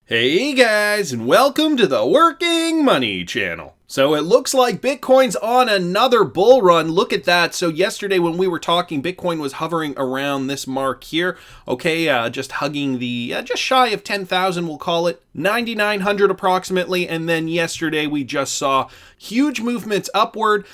Hey guys, and welcome to the Working Money channel. So it looks like Bitcoin's on another bull run. Look at that. So yesterday when we were talking, Bitcoin was hovering around this mark here. Okay, just hugging the, just shy of 10,000, we'll call it. 9,900 approximately. And then yesterday we just saw huge movements upward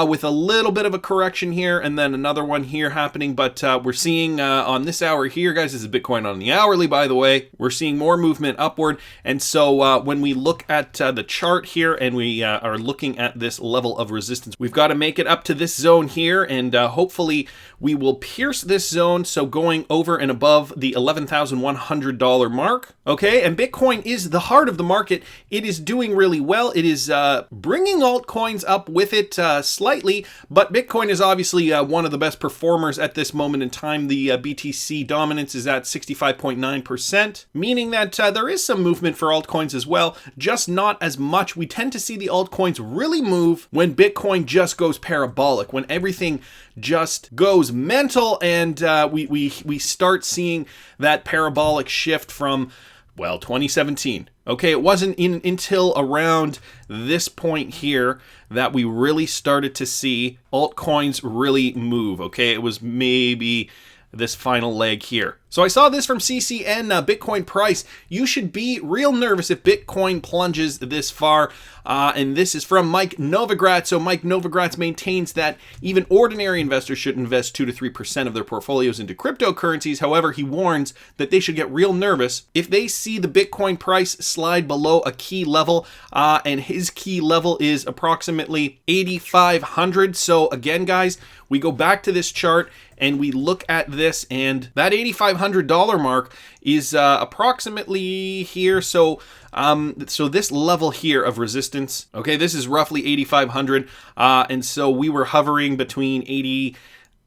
with a little bit of a correction here and then another one here happening. But we're seeing on this hour here, guys, this is Bitcoin on the hourly, by the way. We're seeing more movement upward. And so when we look at the chart here and we are looking at this level of resistance, we've got to make it up to this zone here, and hopefully we will pierce this zone, so going over and above the $11,100 mark. Okay, and Bitcoin is the heart of the market. It is doing really well. It is bringing altcoins up with it slightly, but Bitcoin is obviously one of the best performers at this moment in time. The BTC dominance is at 65.9%, meaning that there is some movement for altcoins as well, just not as much. We tend to see the altcoins really move when Bitcoin just goes parabolic, when everything just goes mental, and we start seeing that parabolic shift from, well, 2017. Okay, it wasn't until around this point here that we really started to see altcoins really move. Okay, it was maybe this final leg here. So I saw this from CCN, Bitcoin price. You should be real nervous if Bitcoin plunges this far. And this is from Mike Novogratz. So Mike Novogratz maintains that even ordinary investors should invest 2 to 3% of their portfolios into cryptocurrencies. However, he warns that they should get real nervous if they see the Bitcoin price slide below a key level. And his key level is approximately 8,500. So again, guys, we go back to this chart and we look at this, and that $8,500 mark is approximately here. So this level here of resistance, okay, this is roughly 8,500, and so we were hovering between 80.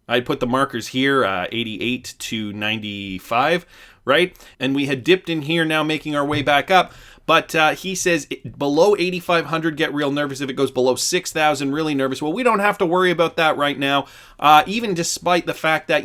I put the markers here, 88 to 95, right? And we had dipped in here, now making our way back up. But he says below 8,500, get real nervous. If it goes below 6,000, really nervous. Well, we don't have to worry about that right now, even despite the fact that,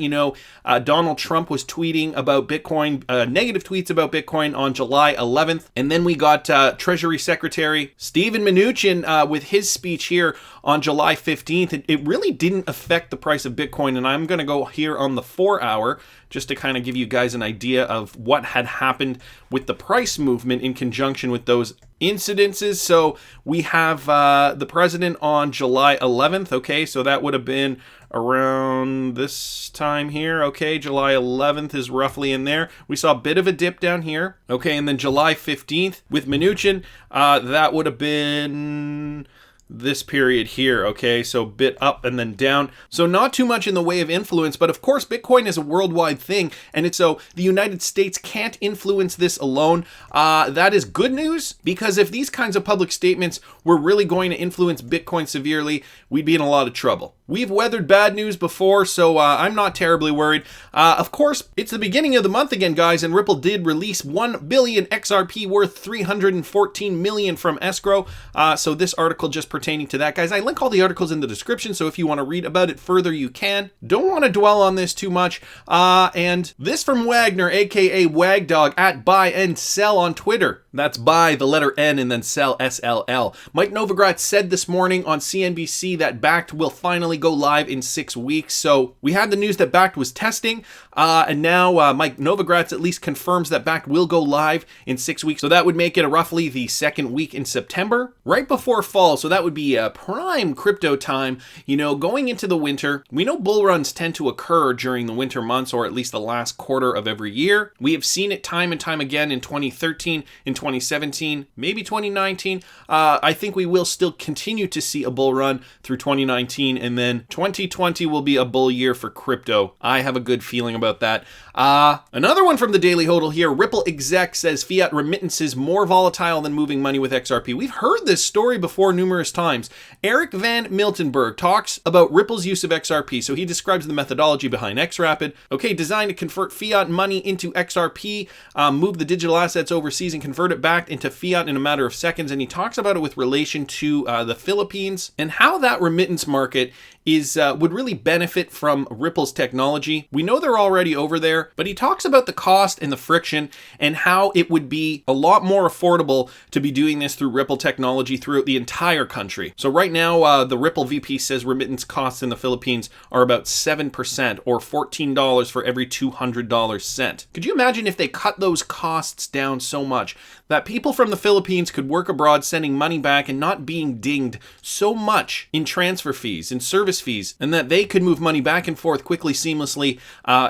Donald Trump was tweeting about Bitcoin, negative tweets about Bitcoin on July 11th. And then we got Treasury Secretary Steven Mnuchin with his speech here on July 15th. It really didn't affect the price of Bitcoin. And I'm going to go here on the 4 hour just to kind of give you guys an idea of what had happened with the price movement in conjunction with those incidences. So we have the president on July 11th. Okay, so that would have been around this time here. Okay, July 11th is roughly in there. We saw a bit of a dip down here. Okay, and then July 15th with Mnuchin, that would have been this period here. Okay, so bit up and then down. So not too much in the way of influence, but of course Bitcoin is a worldwide thing, and it's so the United States can't influence this alone. That is good news, because if these kinds of public statements were really going to influence Bitcoin severely, we'd be in a lot of trouble. We've weathered bad news before, so I'm not terribly worried. Of course, it's the beginning of the month again, guys, and Ripple did release 1 billion XRP worth 314 million from Escrow. So this article just pertaining to that, guys. I link all the articles in the description, so if you want to read about it further, you can. Don't want to dwell on this too much. And this from Wagner, aka Wagdog, at buy and sell on Twitter. That's buy, the letter N, and then sell, SLL. Mike Novogratz said this morning on CNBC that Bakkt will finally go live in 6 weeks. So we had the news that Bakkt was testing, and now Mike Novogratz at least confirms that Bakkt will go live in 6 weeks. So that would make it roughly the second week in September, right before fall. So that would be a prime crypto time. Going into the winter, we know bull runs tend to occur during the winter months, or at least the last quarter of every year. We have seen it time and time again in 2013, in 2017, maybe 2019. I think we will still continue to see a bull run through 2019, and then 2020 will be a bull year for crypto. I have a good feeling about that. Another one from the Daily Hodl here. Ripple Exec says Fiat remittances more volatile than moving money with XRP. We've heard this story before numerous times. Eric Van Miltenberg talks about Ripple's use of XRP. So he describes the methodology behind XRapid. Okay, designed to convert fiat money into XRP, move the digital assets overseas and convert it back into fiat in a matter of seconds. And he talks about it with relation to the Philippines and how that remittance market would really benefit from Ripple's technology. We know they're already already over there, but he talks about the cost and the friction and how it would be a lot more affordable to be doing this through Ripple technology throughout the entire country. So right now, the Ripple VP says remittance costs in the Philippines are about 7% or $14 for every $200 sent. Could you imagine if they cut those costs down so much that people from the Philippines could work abroad sending money back and not being dinged so much in transfer fees and service fees, and that they could move money back and forth quickly, seamlessly,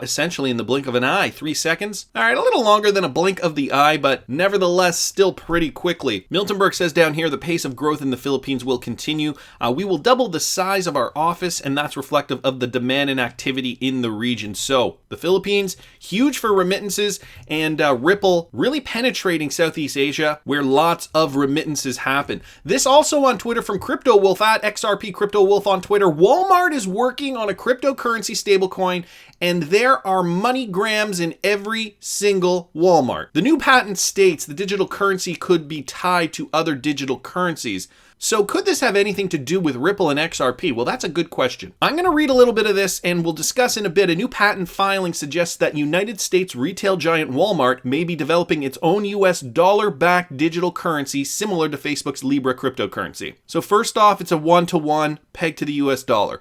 essentially in the blink of an eye? 3 seconds? All right, a little longer than a blink of the eye, but nevertheless still pretty quickly. Miltenberg says down here, the pace of growth in the Philippines will continue. We will double the size of our office, and that's reflective of the demand and activity in the region. So the Philippines, huge for remittances, and Ripple really penetrating Southeast Asia, where lots of remittances happen. This also on Twitter from Crypto Wolf at XRP Crypto Wolf on Twitter. Walmart is working on a cryptocurrency stablecoin, and there are MoneyGrams in every single Walmart. The new patent states the digital currency could be tied to other digital currencies. So could this have anything to do with Ripple and XRP? Well, that's a good question. I'm going to read a little bit of this and we'll discuss in a bit. A new patent filing suggests that United States retail giant Walmart may be developing its own US dollar-backed digital currency similar to Facebook's Libra cryptocurrency. So first off, it's a one-to-one pegged to the US dollar.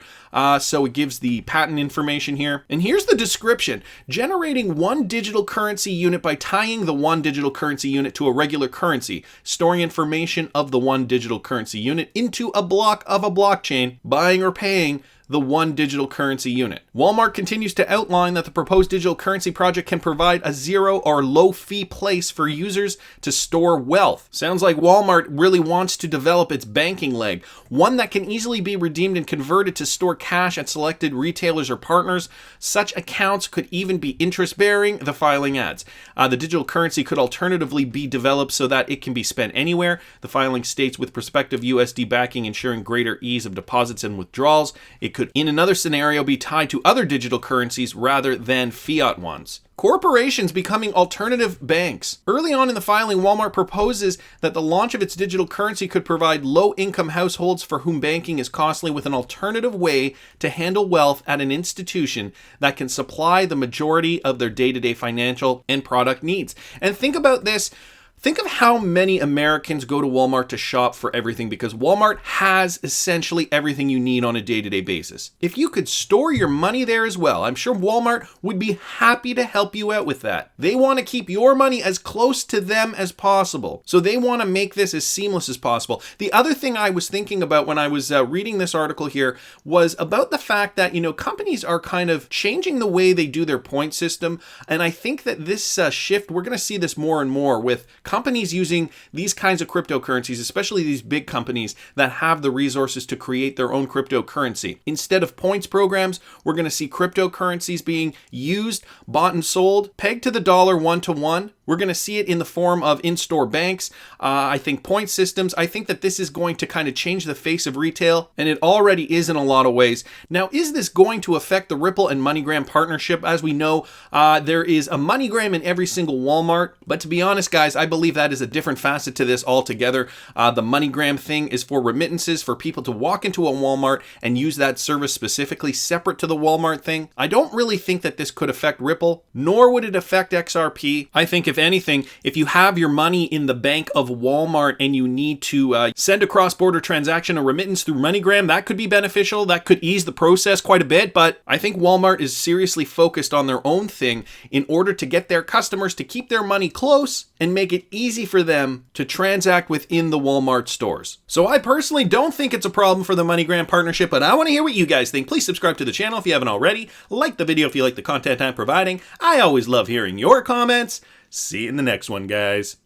So it gives the patent information here. And here's the description. Generating one digital currency unit by tying the one digital currency unit to a regular currency, storing information of the one digital currency unit into a block of a blockchain, buying or paying the one digital currency unit. Walmart continues to outline that the proposed digital currency project can provide a zero or low fee place for users to store wealth. Sounds like Walmart really wants to develop its banking leg, one that can easily be redeemed and converted to store cash at selected retailers or partners. Such accounts could even be interest bearing, the filing adds. The digital currency could alternatively be developed so that it can be spent anywhere. The filing states with prospective USD backing ensuring greater ease of deposits and withdrawals. It could, in another scenario, be tied to other digital currencies rather than fiat ones. Corporations becoming alternative banks. Early on in the filing, Walmart proposes that the launch of its digital currency could provide low-income households for whom banking is costly with an alternative way to handle wealth at an institution that can supply the majority of their day-to-day financial and product needs. And think about this. Think of how many Americans go to Walmart to shop for everything, because Walmart has essentially everything you need on a day-to-day basis. If you could store your money there as well, I'm sure Walmart would be happy to help you out with that. They want to keep your money as close to them as possible. So they want to make this as seamless as possible. The other thing I was thinking about when I was reading this article here was about the fact that, companies are kind of changing the way they do their point system. And I think that this shift, we're going to see this more and more with companies using these kinds of cryptocurrencies, especially these big companies that have the resources to create their own cryptocurrency. Instead of points programs, we're going to see cryptocurrencies being used, bought and sold, pegged to the dollar one-to-one. We're going to see it in the form of in-store banks. I think point systems. I think that this is going to kind of change the face of retail, and it already is in a lot of ways. Now, is this going to affect the Ripple and MoneyGram partnership? As we know, there is a MoneyGram in every single Walmart, but to be honest, guys, I believe that is a different facet to this altogether. The MoneyGram thing is for remittances, for people to walk into a Walmart and use that service specifically separate to the Walmart thing. I don't really think that this could affect Ripple, nor would it affect XRP. I think if anything, if you have your money in the bank of Walmart and you need to send a cross-border transaction, a remittance through MoneyGram, that could be beneficial. That could ease the process quite a bit, but I think Walmart is seriously focused on their own thing in order to get their customers to keep their money close and make it easy for them to transact within the Walmart stores. So I personally don't think it's a problem for the MoneyGram partnership, but I want to hear what you guys think. Please subscribe to the channel if you haven't already. Like the video if you like the content I'm providing. I always love hearing your comments. See you in the next one, guys.